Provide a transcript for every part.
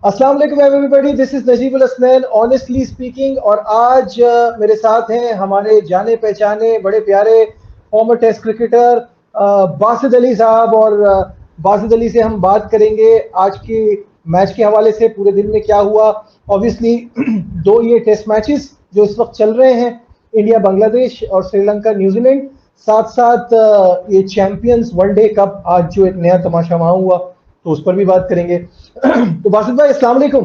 अस्सलाम वालेकुम everybody, this is Najibul Hasnain honestly speaking. और आज मेरे साथ हैं हमारे जाने पहचाने बड़े प्यारे former test cricketer Basit Ali साहब। और बासित अली से हम बात करेंगे आज के मैच के हवाले से, पूरे दिन में क्या हुआ। ऑब्वियसली दो ये टेस्ट मैचेस जो इस वक्त चल रहे हैं, इंडिया बांग्लादेश और श्रीलंका न्यूजीलैंड, साथ साथ ये चैंपियंस वनडे कप आज जो एक नया तमाशा वहां हुआ, तो उस पर भी बात करेंगे। तो बासित भाई, अस्सलाम वालेकुम।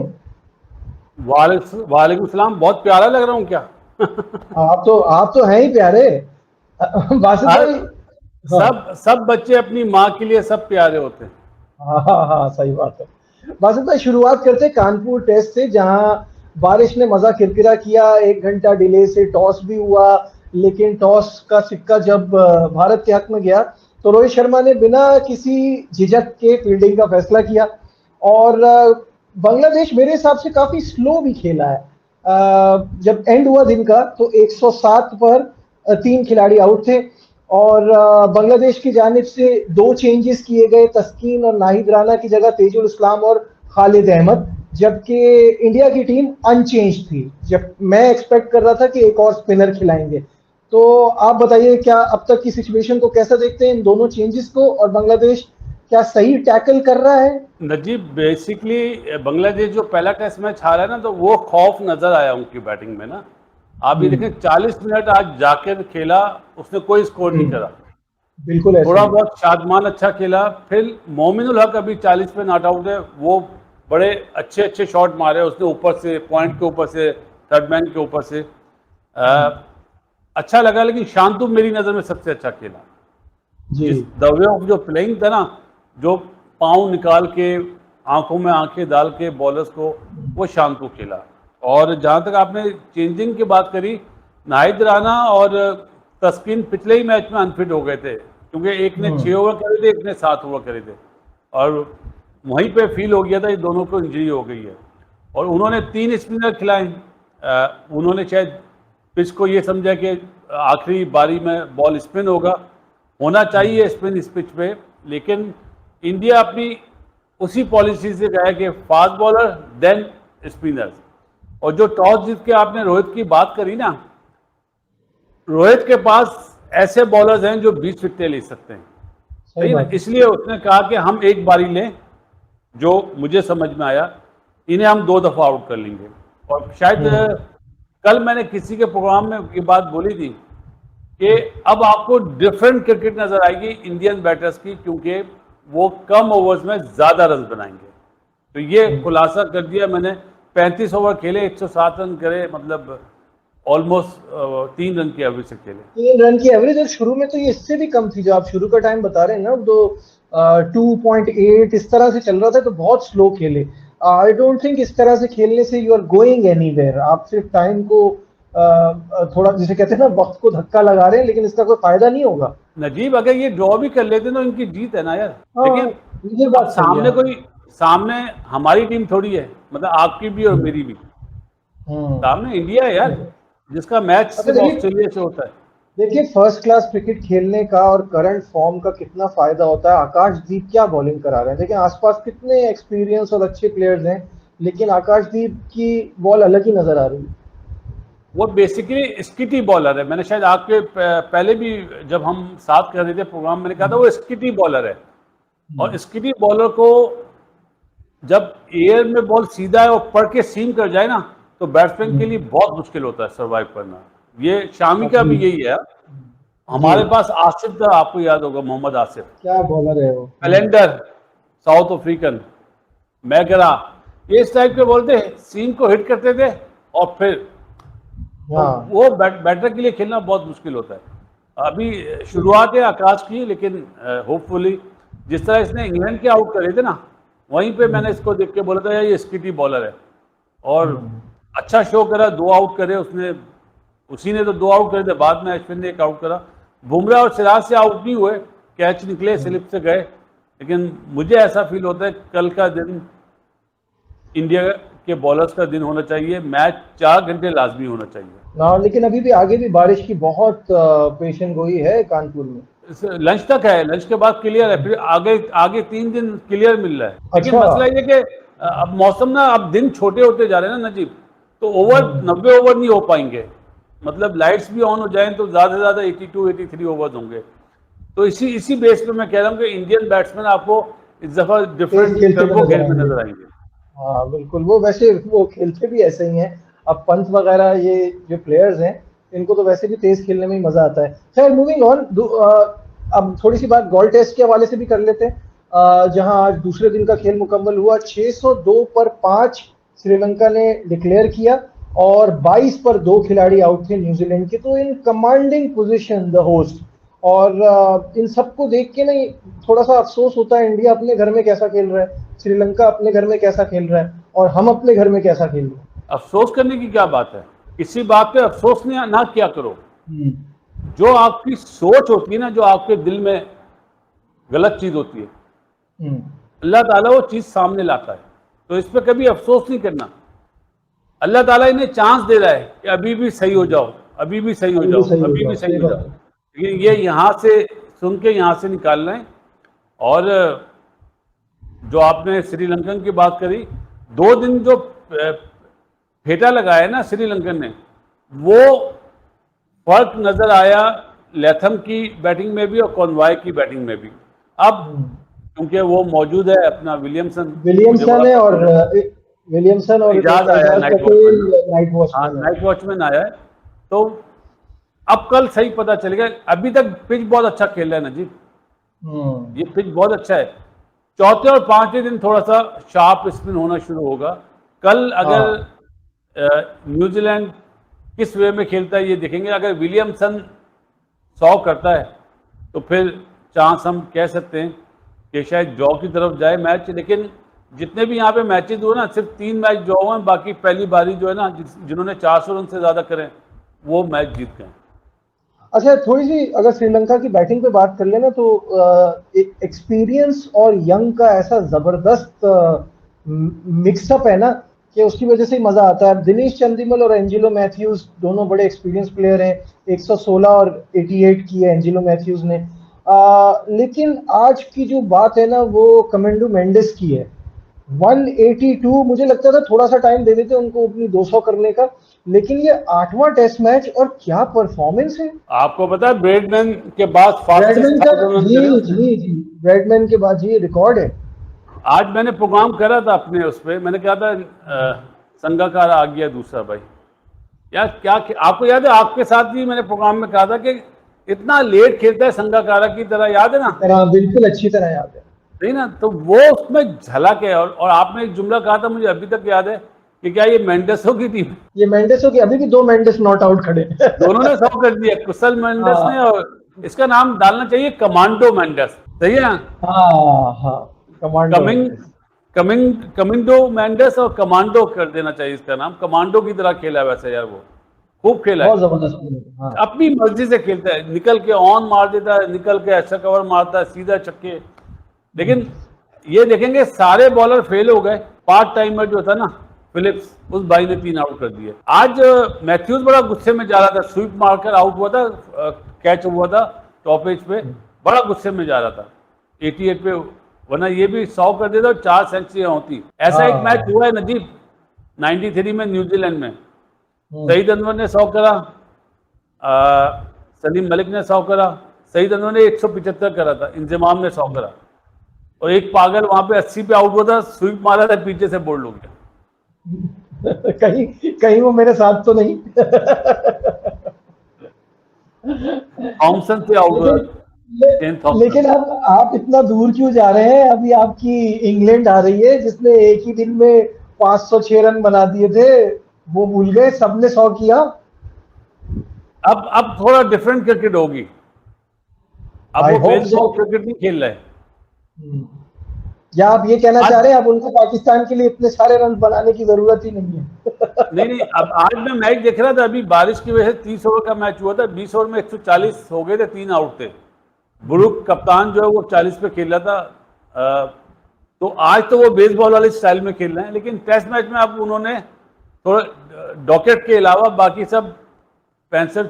वालेकुम सलाम। बहुत प्यारा लग रहा हूँ क्या? आप तो हैं ही प्यारे बासित हर भाई। हाँ सब सब बच्चे अपनी माँ के लिए सब प्यारे होते हैं। हाँ हाँ हाँ, सही बात है। बासित भाई, शुरुआत करते हैं कानपुर टेस्ट से, जहां बारिश ने मजा किरकिरा किया। 1 घंटा डिले से टॉस भी हुआ, लेकिन टॉस का सिक्का जब भारत के हक में गया तो रोहित शर्मा ने बिना किसी झिझक के फील्डिंग का फैसला किया। और बांग्लादेश मेरे हिसाब से काफी स्लो भी खेला है। जब एंड हुआ दिन का तो 107 पर 3 खिलाड़ी आउट थे। और बांग्लादेश की जानिब से 2 चेंजेस किए गए, तस्कीन और नाहिद राना की जगह तेजुल इस्लाम और खालिद अहमद, जबकि इंडिया की टीम अनचेंज थी। जब मैं एक्सपेक्ट कर रहा था कि एक और स्पिनर खिलाएंगे। तो आप बताइए, क्या अब तक की सिचुएशन को कैसा देखते हैं, इन दोनों चेंजेस को, और बांग्लादेश क्या सही टैकल कर रहा है? नजीब, बेसिकली बांग्लादेश जो पहला टेस्ट मैच हारा है ना, तो वो खौफ नजर आया उनकी बैटिंग में ना। आप ये देखें, 40 मिनट आज जाकिर खेला, उसने कोई स्कोर नहीं करा। बिल्कुल ऐसे थोड़ा ही। बहुत शादमान अच्छा खेला। फिर मोमिनुल हक अभी 40 पे नॉट आउट है। वो बड़े अच्छे अच्छे शॉट मारे उसने, ऊपर से, पॉइंट के ऊपर से, थर्ड मैन के ऊपर से। अच्छा लगा। लेकिन शांतु मेरी नज़र में सबसे अच्छा खेला। जी। जिस द वे ऑफ जो प्लेइंग था ना, जो पाँव निकाल के, आंखों में आंखें डाल के बॉलर्स को, वो शांतु खेला। और जहाँ तक आपने चेंजिंग की बात करी, नाहिद राना और तस्कीन पिछले ही मैच में अनफिट हो गए थे, क्योंकि एक ने 6 ओवर करे थे, एक ने 7 ओवर करे थे। और वहीं पे फील हो गया था ये दोनों को इंजरी हो गई है। और उन्होंने 3 स्पिनर खिलाए। उन्होंने शायद पिच को ये समझा कि आखिरी बारी में बॉल स्पिन होना चाहिए स्पिन इस पिच पे। लेकिन इंडिया अपनी उसी पॉलिसी से गया कि फास्ट बॉलर देन स्पिनर्स। और जो टॉस जीत के आपने रोहित की बात करी ना, रोहित के पास ऐसे बॉलर्स हैं जो 20 विकेटें ले सकते हैं। सही सही ना? बात है। इसलिए उसने कहा कि हम एक बारी लें। जो मुझे समझ में आया, इन्हें हम 2 दफा आउट कर लेंगे। और शायद कल मैंने किसी के प्रोग्राम में ये बात बोली थी कि अब आपको डिफरेंट क्रिकेट नजर आएगी इंडियन बैटर्स की, क्योंकि वो कम ओवर्स में ज्यादा रन बनाएंगे। तो ये खुलासा कर दिया मैंने। 35 ओवर खेले, 107 रन करे, मतलब ऑलमोस्ट 3 रन की एवरेज से खेले। 3 रन की एवरेज, और शुरू में तो ये इससे भी कम थी। जो आप शुरू का टाइम बता रहे हैं ना, तो 2.8 इस तरह से चल रहा था, तो बहुत स्लो खेले। आई डोंट थिंक इस तरह से खेलने से यू आर गोइंग एनीवेयर। आप सिर्फ टाइम को थोड़ा, जिसे कहते हैं ना, वक्त को धक्का लगा रहे हैं, लेकिन इसका कोई फायदा नहीं होगा। नजीब, अगर ये ड्रॉ भी कर लेते तो इनकी जीत है ना यार। हाँ, लेकिन ये अब बात सही है। सामने हमारी टीम थोड़ी है, मतलब आपकी भी और मेरी भी। हम्म। सामने इंडिया है यार, जिसका मैच अच्छा, सिर्फ देखिए ऑस्ट्रेलिया से होता है। देखिए फर्स्ट क्लास क्रिकेट खेलने का और करंट फॉर्म का कितना फायदा होता है। आकाशदीप क्या बॉलिंग करा रहे हैं, देखिए आसपास कितने एक्सपीरियंस और अच्छे प्लेयर्स हैं, लेकिन आकाशदीप की बॉल अलग ही नजर आ रही है। वो बेसिकली स्किटी बॉलर है। मैंने शायद आपके पहले भी, जब हम साथ कर रहे थे प्रोग्राम, मैंने कहा था वो स्किटी बॉलर है। और स्किटी बॉलर को जब एयर में बॉल सीधा है और पड़ के सीम कर जाए ना, तो बैट्समैन के लिए बहुत मुश्किल होता है सरवाइव करना। ये शामी का भी जी। यही है। जी। हमारे पास आसिफ था, आपको याद होगा, मोहम्मद आसिफ, क्या बॉलर है वो। कैलेंडर, साउथ अफ्रीकन, मैगरा, ये इस टाइप के बोलते सीम को हिट करते थे। और फिर तो हाँ। वो बैटर के लिए खेलना बहुत मुश्किल होता है। अभी शुरुआत है आकाश की, लेकिन होपफुली जिस तरह इसने इंग्लैंड के आउट करे थे ना, वहीं पे मैंने इसको देख के बोला था यार ये स्किटी बॉलर है। और अच्छा शो करा, 2 आउट करे उसने। उसी ने तो 2 आउट करे थे, बाद में अश्विन ने 1 आउट करा। बुमराह और सिराज से आउट नहीं हुए, कैच निकले, स्लिप से गए। लेकिन मुझे ऐसा फील होता है कल का दिन इंडिया के बॉलर्स का दिन होना चाहिए। मैच 4 घंटे लाजमी होना चाहिए। ना, लेकिन अभी भी आगे भी बारिश की बहुत पेशन गोई है कानपुर में। लंच तक है, लंच के बाद क्लियर है। फिर आगे आगे 3 दिन क्लियर मिल रहा है। लेकिन अच्छा। मसला ये कि अब मौसम ना, अब दिन छोटे होते जा रहे हैं ना नजीब, तो ओवर 90 ओवर नहीं हो पाएंगे। मतलब लाइट्स भी ऑन हो जाएं तो ज्यादा से ज्यादा 82 83 ओवर्स होंगे। तो इसी बेस पे मैं कह रहा हूँ कि इंडियन बैट्समैन आपको इस दफा तेज डिफरेंट खेलते हुए टर्बो नजर खेल में आएंगे। नजर आएंगे। हाँ बिल्कुल, वो वैसे वो खेलते भी ऐसे ही हैं। अब पंत वगैरह ये जो प्लेयर्स हैं, इनको तो वैसे भी तेज खेलने में ही मजा आता है। खैर मूविंग ऑन, अब थोड़ी सी बात गोल टेस्ट के हवाले से भी कर लेते हैं, जहां आज दूसरे दिन का खेल मुकम्मल हुआ। 602 पर 5 श्रीलंका ने डिक्लेयर किया और 22 पर 2 खिलाड़ी आउट थे न्यूजीलैंड के। तो इन कमांडिंग पोजीशन द होस्ट, और इन सबको देख के ना थोड़ा सा अफसोस होता है, इंडिया अपने घर में कैसा खेल रहा है, श्रीलंका अपने घर में कैसा खेल रहा है, और हम अपने घर में कैसा खेल रहे हैं। अफसोस करने की क्या बात है? इसी बात पे अफसोस नहीं ना किया करो। जो आपकी सोच होती है ना, जो आपके दिल में गलत चीज होती है, अल्लाह ताला वो चीज सामने लाता है। तो इस पर कभी अफसोस नहीं करना। अल्लाह ताला इन्हें चांस दे रहा है कि अभी भी सही हो जाओ, अभी भी सही हो ये भी जाओ, सही हो अभी जाओ, भी सही सही हो बात जाओ। है। लेकिन ये यहां से सुन के यहां से निकालना है। और जो आपने श्रीलंकन की बात करी, 2 दिन जो फेटा लगाया ना श्रीलंकन ने, वो फर्क नजर आया लैथम की बैटिंग में भी और कॉनवॉय की बैटिंग में भी। अब क्योंकि वो मौजूद है अपना विलियमसन, मुझे विलियमसन बड़ा है, और पसंद है। विलियमसन और इजाज आया है Ajaz night watchman. Patel night हाँ, वॉचमैन है। नाइट वॉचमैन आया है। तो अब कल सही पता चलेगा। अभी तक पिच बहुत अच्छा खेल रहा है नजीब, ये पिच बहुत अच्छा है। चौथे और पांचवें दिन थोड़ा सा शार्प स्पिन होना शुरू होगा। कल अगर हाँ न्यूजीलैंड किस वे में खेलता है ये देखेंगे। अगर विलियमसन 100 करता है तो फिर चांस हम कह सकते हैं कि शायद ड्रॉ की तरफ जाए मैच। लेकिन जितने भी यहाँ पे मैचेस हुए ना, सिर्फ 3 मैच ड्रॉ हुए हैं। बाकी पहली बारी जो है ना, जिन्होंने 400 रन से ज्यादा करें वो मैच जीत गए। अच्छा, थोड़ी सी अगर श्रीलंका की बैटिंग पे बात कर लेना, तो एक्सपीरियंस और यंग का ऐसा जबरदस्त मिक्सअप है ना, कि उसकी वजह से ही मजा आता है। दिनेश चंदीमल और एंजिलो मैथ्यूज दोनों बड़े एक्सपीरियंस प्लेयर हैं। 116 और 88 की है एंजिलो मैथ्यूज ने। लेकिन आज की जो बात है ना, वो कमेंडो मेंडिस की है। 182, मुझे लगता था थोड़ा सा टाइम दे देते उनको अपनी 200 करने का, लेकिन ये 8वां टेस्ट मैच और क्या परफॉर्मेंस है। आपको पता है ब्रेडमैन के बाद फास्टेस्ट ब्रैडमैन का, 1000 रन जी करे उसने। जी जी, ब्रैडमैन के बाद ये रिकॉर्ड है। आज मैंने प्रोग्राम करा था अपने उस पर, मैंने कहा था संगाकार आ गया दूसरा भाई। यार क्या आपको याद है, आपके साथ भी मैंने प्रोग्राम में कहा था कि इतना लेट खेलता है संगाकारा की तरह, याद है ना? तरह बिल्कुल अच्छी तरह याद है। नहीं ना, तो वो उसमें झलक है। और आपने एक जुमला कहा था, मुझे अभी तक याद है, कि क्या ये मेंडेसो की टीम? ये मेंडेसो की, अभी भी 2 मेंडेस नॉट आउट खड़े हैं। दोनों ने 100 कर दिया, कुशल मेंडेस ने, हाँ और इसका नाम डालना चाहिए कमांडो मेंडेस। सही है ना? हाँ हाँ, कमांडो कमिंग मेंडेस। कमिंडो मेंडेस, और कमांडो कर देना चाहिए इसका नाम। कमांडो की तरह खेला है वैसे यार, वो खूब खेला बहुत है। जबरदस्त player, हाँ। अपनी मर्जी से खेलता है, निकल के ऑन मार देता है, निकल के अच्छा कवर मारता है, सीधा छक्के। लेकिन ये देखेंगे सारे बॉलर फेल हो गए। पार्ट टाइमर जो था ना फिलिप्स, उस भाई ने 3 आउट कर दिए। आज मैथ्यूज बड़ा गुस्से में जा रहा था, स्वीप मारकर आउट हुआ था, कैच हुआ था टॉप एज पे, बड़ा गुस्से में जा रहा था 88 पे। वरना ये भी 100 कर देता और 4 सेंचुरियां होती। ऐसा एक मैच हुआ है नजीब 93 में न्यूजीलैंड में। सईद अनवर ने 100 करा, सलीम मलिक ने 100 करा, सईद अनवर ने 175 करा था, इंजमाम ने 100 करा, और एक पागल वहां पे 80 पे आउट हुआ था, स्वीप मारा था, पीछे से बोल्ड हो गया। कहीं कहीं वो मेरे साथ तो नहीं। थॉमसन से आउट हुआ, शेन थॉमसन। लेकिन अब आप इतना दूर क्यों जा रहे हैं? अभी आपकी इंग्लैंड आ रही है, जिसने एक ही दिन में 506 रन बना दिए थे। वो भूल गए, सबने 100 किया। अब थोड़ा डिफरेंट क्रिकेट होगी। अब आई वो होप सो। बेसबॉल क्रिकेट नहीं खेल रहे। या आप ये कहना चाह आज रहे हैं अब उनको पाकिस्तान के लिए इतने सारे रन बनाने की जरूरत ही नहीं है? नहीं नहीं, अब आज मैं मैच देख रहा था, अभी बारिश की वजह से 30 ओवर का मैच हुआ था, 20 ओवर में 140 हो गए थे, 3 आउट थे। ब्रुक कप्तान जो है वो 40 पे खेल रहा था। तो आज तो वो बेसबॉल वाले स्टाइल में खेल रहे हैं। लेकिन टेस्ट मैच में अब उन्होंने थोड़ा डॉकेट के अलावा बाकी सब 65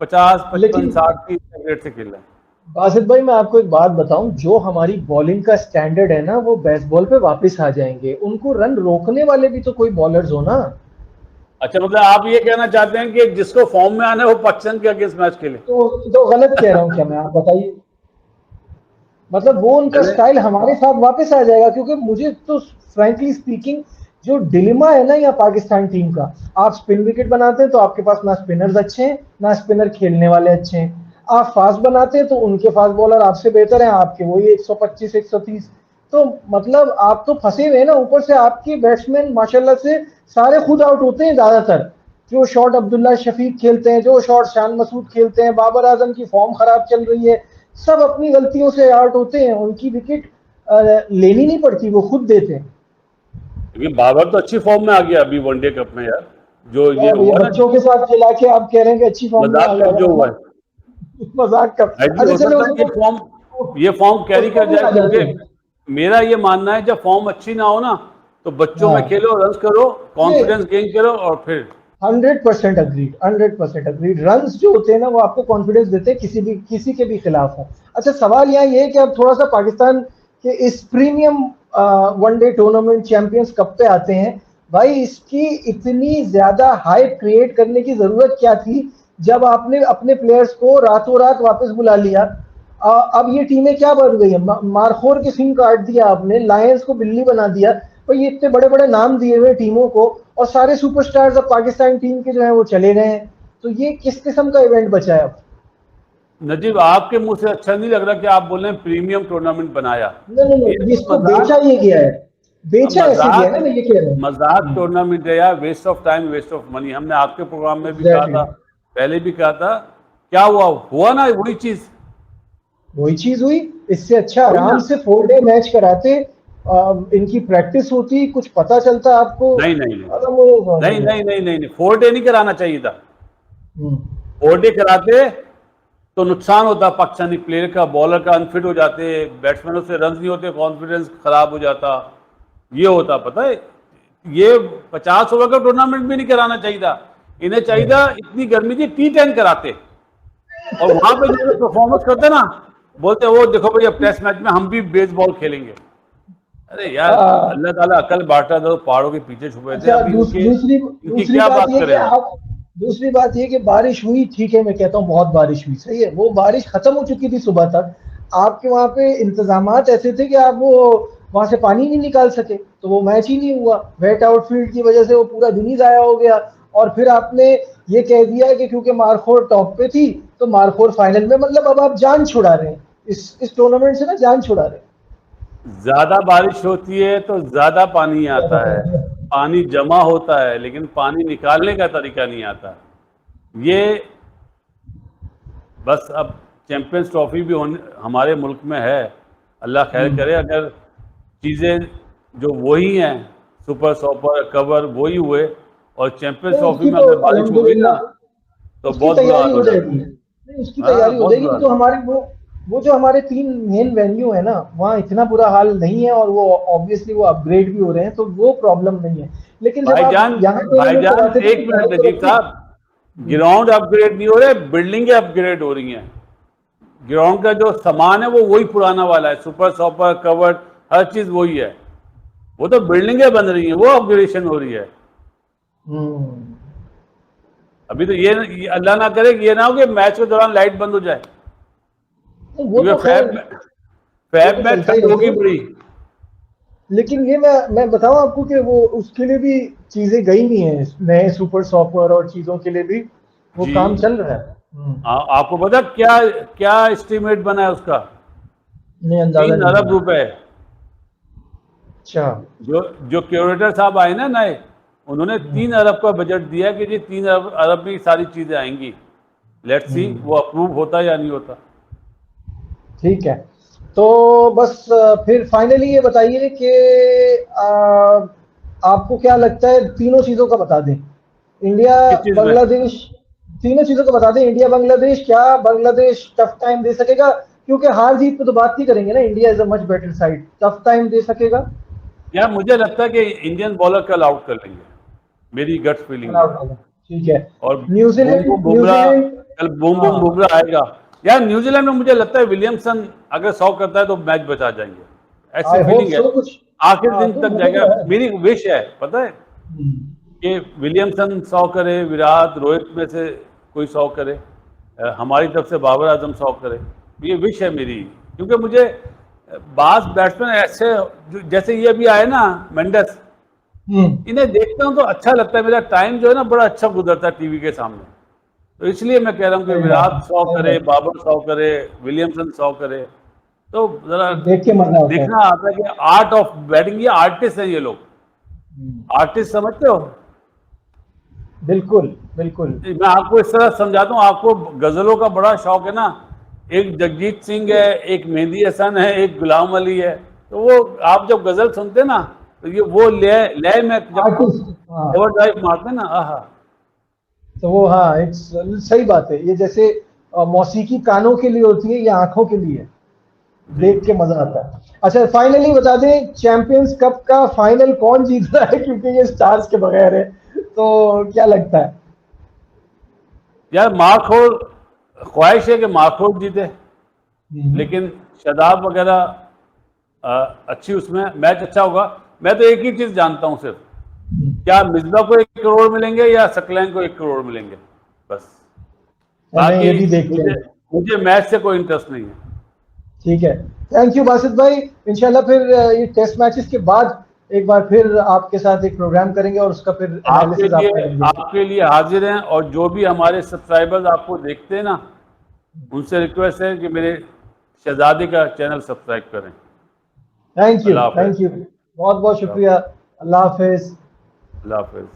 50 55 लेकिन 60 की रेट से खेल रहे हैं। बासित भाई मैं आपको एक बात बताऊं, जो हमारी बॉलिंग का स्टैंडर्ड है ना वो बेसबॉल पे वापस आ जाएंगे। उनको रन रोकने वाले भी तो कोई बॉलर्स हो ना। अच्छा, मतलब आप ये कहना चाहते हैं कि जिसको फॉर्म में आना है वो पाकिस्तान के अगेंस्ट मैच खेले? तो गलत कह रहा हूं क्या मैं, आप बताइए। मतलब वो उनका चले। स्टाइल हमारे साथ वापस आ जाएगा, क्योंकि मुझे तो फ्रैंकली स्पीकिंग जो डिलेमा है ना यहाँ पाकिस्तान टीम का, आप स्पिन विकेट बनाते हैं तो आपके पास ना स्पिनर्स अच्छे हैं ना स्पिनर खेलने वाले अच्छे हैं। आप फास्ट बनाते हैं तो उनके फास्ट बॉलर आपसे बेहतर हैं, आपके वही 125 130। तो मतलब आप तो फंसे हुए हैं ना, ऊपर से आपके बैट्समैन माशाल्लाह से सारे खुद आउट होते हैं ज्यादातर। जो शॉट अब्दुल्ला शफीक खेलते हैं, जो शॉट शान मसूद खेलते हैं, बाबर आजम की फॉर्म खराब चल रही है, सब अपनी गलतियों से आउट होते हैं। उनकी विकेट लेनी नहीं पड़ती, वो खुद देते हैं। क्योंकि बाबर तो अच्छी फॉर्म में आ गया अभी वनडे कप में यार, जो ये और ये हुआ ना, बच्चों के साथ खिला के आप कह रहे हैं कि अच्छी फॉर्म में आ मजाक गया, कब जो हुआ है। मजाक का। ऐसे अच्छा हो चलो सकता है ये फॉर्म कैरी उसको कर भी जाए, आ जाते क्योंकि हैं। मेरा ये मानना है जब फॉर्म अच्छी ना हो ना तो बच्चों में हाँ, खेलो, रन करो, ये कॉन्फिडेंस गेन करो और फिर 100% अग्रीड, 100% अग्रीड। रन जो होते हैं ना वो आपको कॉन्फिडेंस देते हैं, किसी के भी खिलाफ हो। अच्छा सवाल यहाँ ये है कि अब थोड़ा सा पाकिस्तान के इस premium one day tournament champions cup पे आते हैं। भाई इसकी इतनी ज्यादा हाइप क्रिएट करने की जरूरत क्या थी, जब आपने अपने प्लेयर्स को रातों रात वापस बुला लिया। अब ये टीमें क्या बन गई है, मारखोर के सिंह काट दिया आपने, लायंस को बिल्ली बना दिया। तो ये इतने बड़े बड़े नाम दिए हुए टीमों को, और सारे सुपरस्टार्स अब पाकिस्तान टीम के जो है वो चले गए हैं। तो ये किस किस्म का इवेंट बचा है अब। नजीब आपके मुंह से अच्छा नहीं लग रहा कि आप बोल रहे हैं प्रीमियम टूर्नामेंट बनाया। नहीं नहीं ये नहीं, तो इसको बेचा मजाक, ये गया है, बेचा ऐसे गया है मजाक ना, मैं ये कह रहा हूँ। मजाक टूर्नामेंट है यार, waste of time, waste of money. हमने आपके प्रोग्राम में भी कहा एग्जैक्टली, था, पहले भी कहा था। क्या हुआ, हुआ ना वही चीज। वही चीज हुई। इससे अच्छा हुई आराम ना। से 4 डे मैच कराते, इनकी प्रैक्टिस होती, कुछ पता चलता आपको। नहीं नहीं नहीं अरे वो नहीं नहीं है। नहीं नहीं नहीं नहीं, 4 डे नहीं कराना चाहिए था। हम्म। 4 डे कराते तो नुकसान होता पाकिस्तानी प्लेयर का, बॉलर का अनफिट हो जाते, बैट्समैनों से रन नहीं होते, कॉन्फिडेंस खराब हो जाता, ये होता पता है। ये 50 ओवर का टूर्नामेंट भी नहीं कराना चाहिए था। इन्हें चाहिए था, इतनी गर्मी थी, T10 कराते, और वहां पे जो परफॉर्मेंस करते ना, बोलते वो देखो भाई अब टेस्ट मैच में हम भी बेसबॉल खेलेंगे। अरे यार, आ, अल्लाह ताला अकल बांटा था तो पहाड़ों के पीछे छुपे थे, अच्छा अभी दूसरी इनकी दूसरी क्या बात बात ये कि करें हम। आप दूसरी बात ये कि बारिश हुई, ठीक है, मैं कहता हूँ बहुत बारिश हुई, सही है, वो बारिश खत्म हो चुकी थी सुबह तक। आपके वहां पे इंतजामात ऐसे थे कि आप वो वहां से पानी नहीं निकाल सके, तो वो मैच ही नहीं हुआ। वेट आउटफील्ड की वजह से वो पूरा दिन ही जाया हो गया। और फिर आपने ये कह दिया कि क्योंकि मारखोर टॉप पे थी तो मारखोर फाइनल में, मतलब अब आप जान छुड़ा रहे हैं, इस टूर्नामेंट से ना जान छुड़ा रहे ज्यादा बारिश होती है तो ज्यादा पानी आता है, हैं। पानी जमा होता है, लेकिन पानी निकालने का तरीका नहीं आता। ये बस अब चैंपियंस ट्रॉफी भी होने हमारे मुल्क में है, अल्लाह खैर करे। अगर चीज़ें जो वही हैं, सुपर सॉपर कवर वही हुए, और चैंपियंस नहीं ट्रॉफी उसकी में तो अगर बारिश हो गई ना अल्हम्दुलिल्लाह तो उसकी बहुत बुरा तैयारी हाल हो हो जाता जाएगी, है। नहीं उसकी हाँ, तैयारी हो बहुत जाएगी। बुरा वो हाल जो है। हमारे वो जो हमारे 3 मेन वेन्यू है ना, वहाँ इतना बुरा हाल नहीं है, और वो ऑब्वियसली वो अपग्रेड भी हो रहे हैं, तो वो प्रॉब्लम नहीं है। लेकिन जब आप भाईजान, यहाँ टूर्नामेंट भाईजान कराते थे एक तो मिनट जाहिर नजीब रखिए। साहब, ग्राउंड अपग्रेड नहीं हो रहे, बिल्डिंगें अपग्रेड हो रही हैं। ग्राउंड का जो सामान है वो वही पुराना वाला है, सुपर सॉपर कवर्ड हर चीज वही है। वो तो बिल्डिंगें बन रही हैं, वो अपग्रेडेशन हो रही है। हम्म। अभी तो ये अल्लाह ना करे कि ये ना हो कि मैच के दौरान लाइट बंद हो जाए, तो वो क्योंकि तो खैर वो फैब तो में चलता ही ठंड होगी रहता बड़ी। है। लेकिन ये मैं बताऊं आपको कि वो उसके लिए भी चीजें गई नहीं है, नए सुपर सॉपर और चीजों के लिए भी वो जी। काम चल रहा है। आपको पता क्या क्या एस्टिमेट बना है उसका? नहीं, अंदाजा तीन नहीं अरब है। रुपए अच्छा। जो जो क्यूरेटर साहब आए ना नए, उन्होंने 3 अरब का बजट दिया कि जी 3 अरब में ये सारी चीजें आएंगी। लेट्स सी हम्म। वो अप्रूव होता या नहीं होता। ठीक है। तो बस फिर फाइनली ये बताइए कि आपको क्या लगता है, तीनों चीजों का बता दें। इंडिया किस चीज में? बांग्लादेश, तीनों चीजों का बता दें। इंडिया बांग्लादेश, क्या बांग्लादेश टफ टाइम दे सकेगा? क्योंकि हार जीत पे तो बात नहीं करेंगे ना, India is a much better side, tough time दे सकेगा। यार मुझे लगता है कि इंडियन बॉलर कल आउट कर लेंगे, मेरी गट फीलिंग ऑल ये आउट है। होगा, ठीक है। और boom New Zealand boom Bumrah, New Zealand कल बूम बूम हाँ, बुमराह आएगा, यार न्यूजीलैंड में मुझे लगता है विलियमसन अगर 100 करता है तो मैच बचा जाएंगे, ऐसी आई होप फीलिंग है। सो कुछ। आखिर हाँ, दिन तो तक मुझे जाएगा, तो है। मेरी विश है, पता है कि विलियमसन 100 करे, विराट रोहित में से कोई 100 करे, हमारी तरफ से बाबर आजम 100 करे, ये विश है मेरी। क्योंकि मुझे बास बैट्समैन ऐसे जैसे ये अभी आए ना मेंडेस, इन्हें देखता हूँ तो अच्छा लगता है, मेरा टाइम जो है ना बड़ा अच्छा गुजरता है टीवी के सामने। तो इसलिए मैं कह रहा हूँ कि सही बात है, विराट 100 सही करे, बात बाबर 100 करे, विलियमसन 100 करे, तो जरा है। देख के मजा आता है। देखना आता है कि आर्ट ऑफ बैटिंग, ये आर्टिस्ट है ये लोग, आर्टिस्ट समझते हो। बिल्कुल बिल्कुल। मैं आपको इस तरह समझाता हूँ, आपको गजलों का बड़ा शौक है ना, एक जगजीत सिंह है, एक मेहंदी हसन है, एक गुलाम अली है, तो वो आप जब गजल सुनते हैं ना तो ये वो लय लय में जब आर्टिस्ट, हाँ। ओवरड्राइव मारते हैं ना, आहा। तो वो, हाँ, एक सही बात है। ये जैसे मौसीकी कानों के लिए होती है, या आंखों के लिए, देख के मजा आता है। अच्छा, फाइनली बता दें, चैंपियंस कप का फाइनल कौन जीत रहा है, क्योंकि ये स्टार्स के बगैर है, तो क्या लगता है? यार मारखोर ख्वाहिश है कि मारखोर जीते, लेकिन शादाब वगैरह अच्छी, उसमें मैच अच्छा होगा। मैं तो एक ही चीज जानता हूं सिर्फ, क्या मिसबा को 1 करोड़ मिलेंगे या सकलैन को 1 करोड़ मिलेंगे, बस। नहीं, बाकी ये भी देखते मुझे हैं। मुझे मैच से कोई इंटरेस्ट नहीं है। ठीक है। थैंक यू बासित भाई। इंशाल्लाह फिर ये टेस्ट मैचेस के बाद एक बार फिर आपके साथ एक प्रोग्राम करेंगे और उसका फिर आपके एनालिसिस लिए आपका लेंगे। आपके लिए हाजिर हैं, और जो भी हमारे सब्सक्राइबर्स आपको देखते हैं ना, उनसे रिक्वेस्ट है कि मेरे शहजादी का चैनल सब्सक्राइब करें। Thank you, Allah Hafiz. Thank you, बहुत बहुत शुक्रिया। अल्लाह हाफिज। अल्लाह हाफिज।